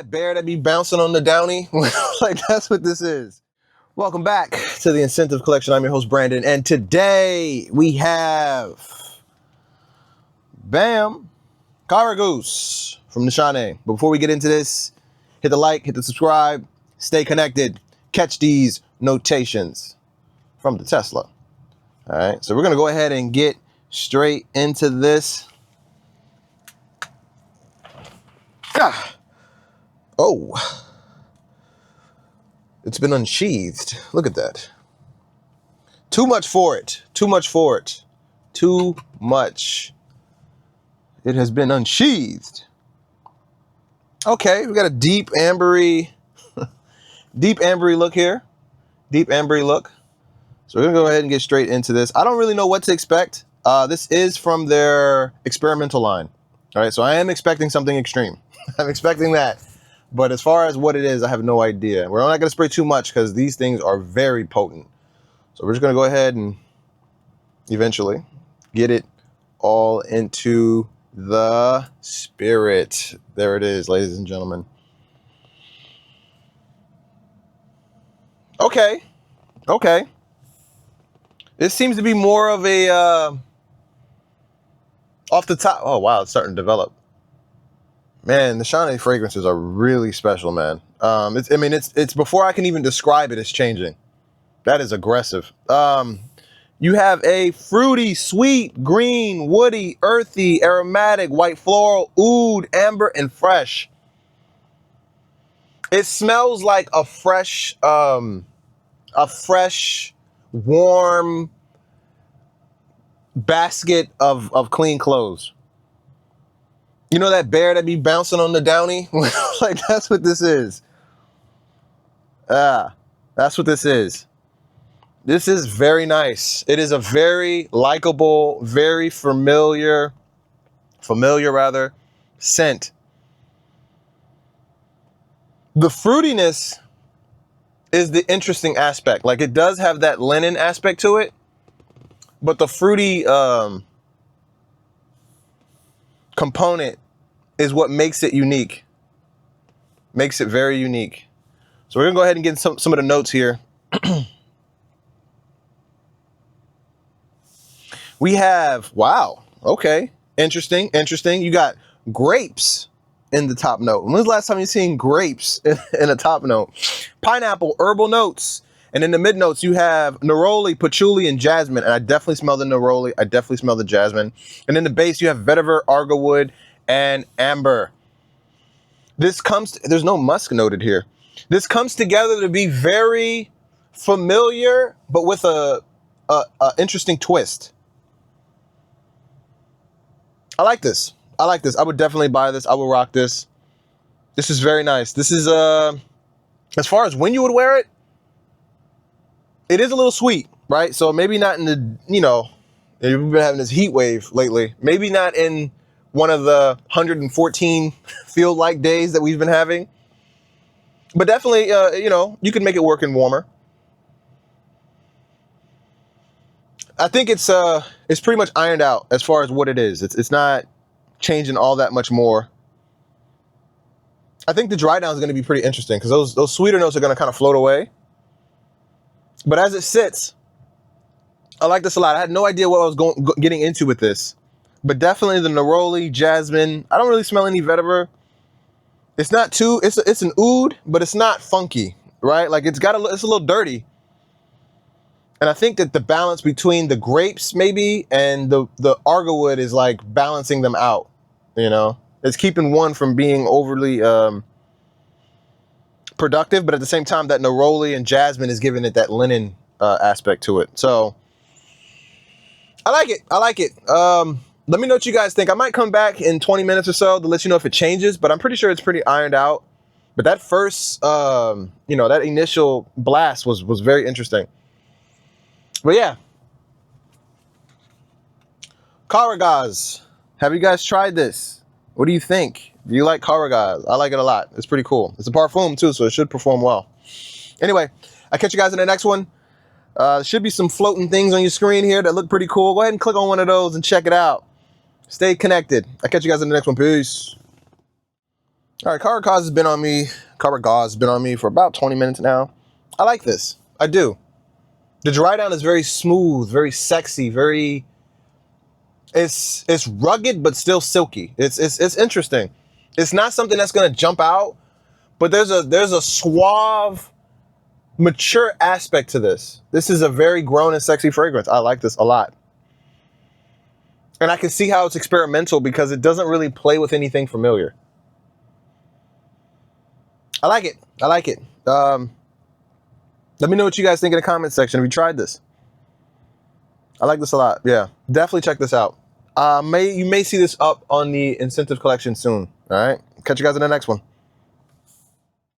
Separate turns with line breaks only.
that bear that be bouncing on the Downy? Like, that's what this is. Welcome back to the InScentive Collection. I'm your host, Brandon, and today we have Bam Karagoz from Nishane. But before we get into this, hit the like, hit the subscribe, stay connected, catch these notations from the Tesla. All right, so we're gonna go ahead and get straight into this. Oh, it's been unsheathed. Look at that. Too much for it. Too much for it. Too much. It has been unsheathed. Okay, we got a deep ambery, deep ambery look here. Deep ambery look. So we're gonna go ahead and get straight into this. I don't really know what to expect. This is from their experimental line. All right, so I am expecting something extreme. I'm expecting that. But as far as what it is, I have no idea. We're not going to spray too much because these things are very potent. So we're just going to go ahead and eventually get it all into the spirit. There it is, ladies and gentlemen. Okay. Okay. This seems to be more of a off the top. Oh, wow. It's starting to develop. Man, the Nishane fragrances are really special, man. It's before I can even describe it, it's changing. That is aggressive. You have a fruity, sweet, green, woody, earthy, aromatic, white floral, oud, amber, and fresh. It smells like a fresh, warm basket of clean clothes. You know that bear that be bouncing on the Downy? Like, that's what this is. That's what this is. This is very nice. It is a very likable, very familiar scent. The fruitiness is the interesting aspect. Like, it does have that linen aspect to it, but the fruity component is what makes it unique. Makes it very unique. So we're gonna go ahead and get some of the notes here. We have, wow, okay, interesting. You got grapes in the top note. When was the last time you seen grapes in a top note? Pineapple, herbal notes. And in the mid notes, you have Neroli, Patchouli, and Jasmine. And I definitely smell the Neroli. I definitely smell the Jasmine. And in the base, you have Vetiver, Agarwood, and amber. There's no musk noted here. This comes together to be very familiar, but with a interesting twist. I like this. I would definitely buy this. I will rock this. This is very nice. This is, as far as when you would wear it, it is a little sweet, right? So maybe not in the, you've been having this heat wave lately. Maybe not in one of the 114 feel-like days that we've been having. But definitely, you can make it work in warmer. I think it's pretty much ironed out as far as what it is. It's not changing all that much more. I think the dry down is going to be pretty interesting because those sweeter notes are going to kind of float away. But as it sits, I like this a lot. I had no idea what I was getting into with this. But definitely the Neroli, Jasmine. I don't really smell any vetiver. It's not too, it's an oud, but it's not funky, right? Like it's a little dirty. And I think that the balance between the grapes maybe and the Agarwood is like balancing them out, It's keeping one from being overly productive, but at the same time that Neroli and Jasmine is giving it that linen aspect to it. So I like it. Let me know what you guys think. I might come back in 20 minutes or so to let you know if it changes, but I'm pretty sure it's pretty ironed out. But that first, that initial blast was very interesting. But yeah. Karagoz. Have you guys tried this? What do you think? Do you like Karagoz? I like it a lot. It's pretty cool. It's a parfum too, so it should perform well. Anyway, I'll catch you guys in the next one. There should be some floating things on your screen here that look pretty cool. Go ahead and click on one of those and check it out. Stay connected. I'll catch you guys in the next one. Peace. All right, Karagoz has been on me. Karagoz has been on me for about 20 minutes now. I like this. I do. The dry down is very smooth, very sexy, very. It's rugged but still silky. It's interesting. It's not something that's gonna jump out, but there's a suave, mature aspect to this. This is a very grown and sexy fragrance. I like this a lot. And I can see how it's experimental because it doesn't really play with anything familiar. I like it. I like it. Let me know what you guys think in the comment section. Have you tried this? I like this a lot. Yeah, definitely check this out. You may see this up on the InScentive Collection soon. All right. Catch you guys in the next one.